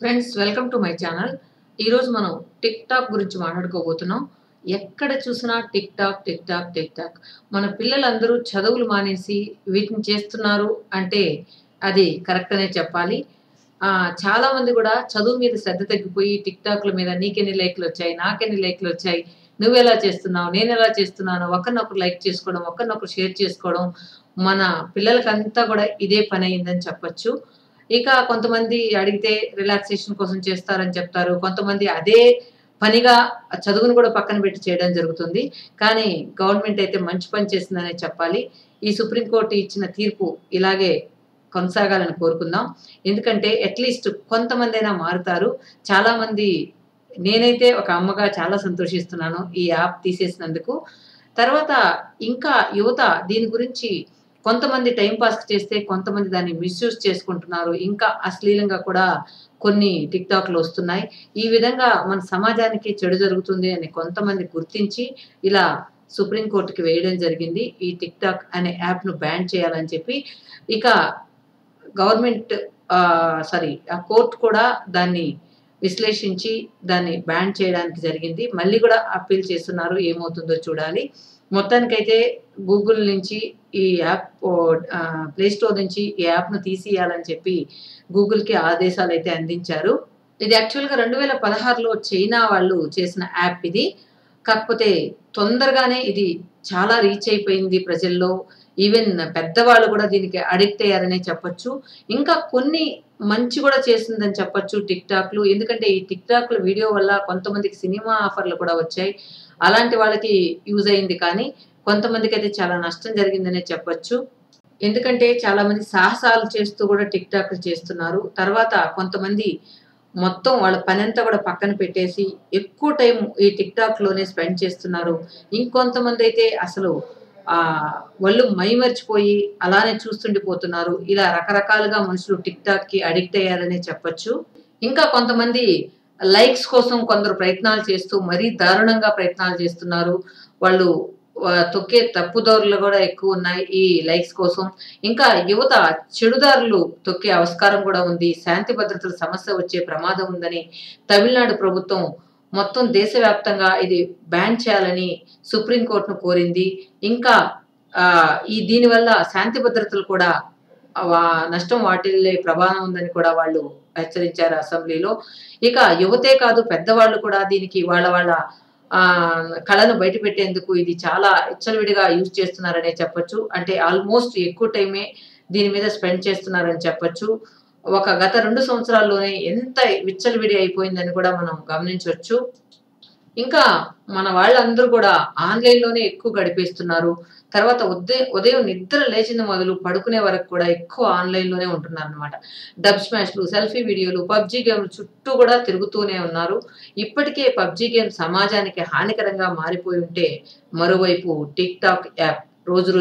Friends welcome to my channel. ఈరోజు మనం tick talk గురించి మాట్లాడుకోబోతున్నాం. ఎక్కడ చూసినా tick tock tick tock tick talk. మన పిల్లలందరూ చదువులు మానేసి వీటిని చేస్తున్నారు అంటే అది కరెక్ట్ అనే చెప్పాలి. చాలా మంది కూడా చదువు మీద శ్రద్ధ తగ్గిపోయి టిక్ టాక్ల మీద నీకెన్ని లైక్లు వచ్చాయి, నాకెన్ని లైక్లు వచ్చాయి, నువ్వెలా చేస్తున్నావు, నేను ఎలా చేస్తున్నాను, ఒకరినొకరు లైక్ చేసుకోవడం, ఒకరినొకరు షేర్ చేసుకోవడం, మన పిల్లలకంతా కూడా ఇదే పని అయిందని చెప్పొచ్చు. ఇక కొంతమంది అడిగితే రిలాక్సేషన్ కోసం చేస్తారని చెప్తారు. కొంతమంది అదే పనిగా చదువును కూడా పక్కన పెట్టి చేయడం జరుగుతుంది. కానీ గవర్నమెంట్ అయితే మంచి పని చేసిందనే చెప్పాలి. ఈ సుప్రీం కోర్ట్ ఇచ్చిన తీర్పు ఇలాగే కొనసాగాలని కోరుకుందాం. ఎందుకంటే అట్‌లీస్ట్ కొంతమందైనా మారుతారు. చాలామంది నేనైతే ఒక అమ్మగా చాలా సంతోషిస్తున్నాను ఈ యాప్ తీసేసినందుకు. తర్వాత ఇంకా యువత దీని గురించి కొంతమంది టైమ్ పాస్‌కి చేస్తే, కొంతమంది దాన్ని మిస్‌యూజ్ చేసుకుంటున్నారు. ఇంకా అశ్లీలంగా కూడా కొన్ని టిక్‌టాక్‌లు వస్తున్నాయి. ఈ విధంగా మన సమాజానికి చెడు జరుగుతుంది అని కొంతమంది గుర్తించి, ఇలా సుప్రీం కోర్ట్‌కి వేయడం జరిగింది. ఈ టిక్‌టాక్ అనే యాప్‌ను బ్యాన్ చేయాలని చెప్పి. ఇక గవర్నమెంట్ ఆ కోర్ట్ కూడా దాన్ని విశ్లేషించి దాన్ని బ్యాన్ చేయడానికి జరిగింది. మళ్ళీ కూడా అప్పీల్ చేస్తున్నారు. ఏమవుతుందో చూడాలి. మొత్తానికైతే గూగుల్ నుంచి ఈ యాప్ ప్లే స్టోర్ నుంచి ఈ యాప్‌ను తీసియాలని చెప్పి గూగుల్‌కి ఆదేశాలైతే అందించారు. ఇది యాక్చువల్‌గా 2016లో చైనా వాళ్ళు చేసిన యాప్ ఇది. కాకపోతే తొందరగానే ఇది చాలా రీచ్ అయిపోయింది ప్రజల్లో. ఈవెన్ పెద్దవాళ్ళు కూడా దీనికి అడిక్ట్ అయ్యారనే చెప్పొచ్చు. ఇంకా కొన్ని మంచి కూడా చేసిందని చెప్పొచ్చు టిక్‌టాక్‌లు. ఎందుకంటే ఈ టిక్‌టాక్‌ల వీడియో వల్ల కొంతమందికి సినిమా ఆఫర్‌లు కూడా వచ్చాయి. అలాంటి వాళ్ళకి యూజ్ అయింది కానీ, కొంతమందికైతే చాలా నష్టం జరిగిందనే చెప్పొచ్చు. ఎందుకంటే చాలామంది సాహసాలు చేస్తూ కూడా టిక్‌టాక్‌లు చేస్తున్నారు. తర్వాత కొంతమంది మొత్తం వాళ్ళ పనంతా కూడా పక్కన పెట్టేసి ఎక్కువ టైం ఈ టిక్‌టాక్‌లోనే స్పెండ్ చేస్తున్నారు. ఇంకొంతమందైతే అసలు ఒళ్ళు మైమరిచిపోయి అలానే చూస్తుండిపోతున్నారు. ఇలా రకరకాలుగా మనుషులు టిక్‌టాక్‌కి అడిక్ట్ అయ్యారనే చెప్పొచ్చు. ఇంకా కొంతమంది లైక్స్ కోసం కొందరు ప్రయత్నాలు చేస్తూ మరీ దారుణంగా ప్రయత్నాలు చేస్తున్నారు. వాళ్ళు తొక్కే తప్పుదారులు గూడా ఎక్కువున్నాయి ఈ లైక్స్ కోసం. ఇంకా యువత చెడుదారులు తొక్కే ఆస్కారం గూడా ఉంది. శాంతి భద్రతల సమస్య వచ్చే ప్రమాదం ఉందని తమిళనాడు ప్రభుత్వం మొత్తం దేశవ్యాప్తంగా ఇది బ్యాన్ చేయాలని సుప్రీం కోర్ట్‌ను కోరింది. ఇంకా దీనివల్ల శాంతి భద్రతలు కూడా నష్టం వాటిల్లే ప్రమాదం ఉందని కూడా వాళ్ళు హెచ్చరించారు అసెంబ్లీలో. ఇక యువతే కాదు పెద్దవాళ్ళు కూడా దీనికి వాళ్ళ కళను బయటపెట్టేందుకు ఇది చాలా విచ్చలవిడిగా యూజ్ చేస్తున్నారనే చెప్పొచ్చు. అంటే ఆల్‌మోస్ట్ ఎక్కువ టైమే దీని మీద స్పెండ్ చేస్తున్నారని చెప్పొచ్చు. గత 2 సంవత్సరాల్లోనే ఎంత విచ్చలవిడి అయిపోయిందని కూడా మనం గమనించొచ్చు. ఇంకా మన వాళ్ళందరూ కూడా ఆన్‌లైన్‌లోనే ఎక్కువ గడిపేస్తున్నారు. తర్వాత ఉదయం నిద్ర లేచింది మొదలు పడుకునే వరకు కూడా ఎక్కువ ఆన్‌లైన్‌లోనే ఉంటున్నారనమాట. డబ్ స్మాష్‌లు, సెల్ఫీ వీడియోలు, పబ్‌జీ గేమ్‌లు చుట్టూ కూడా తిరుగుతూనే ఉన్నారు. ఇప్పటికే పబ్‌జీ గేమ్ సమాజానికి హానికరంగా మారిపోయి ఉంటే, మరోవైపు టిక్ టాక్ యాప్ రోజు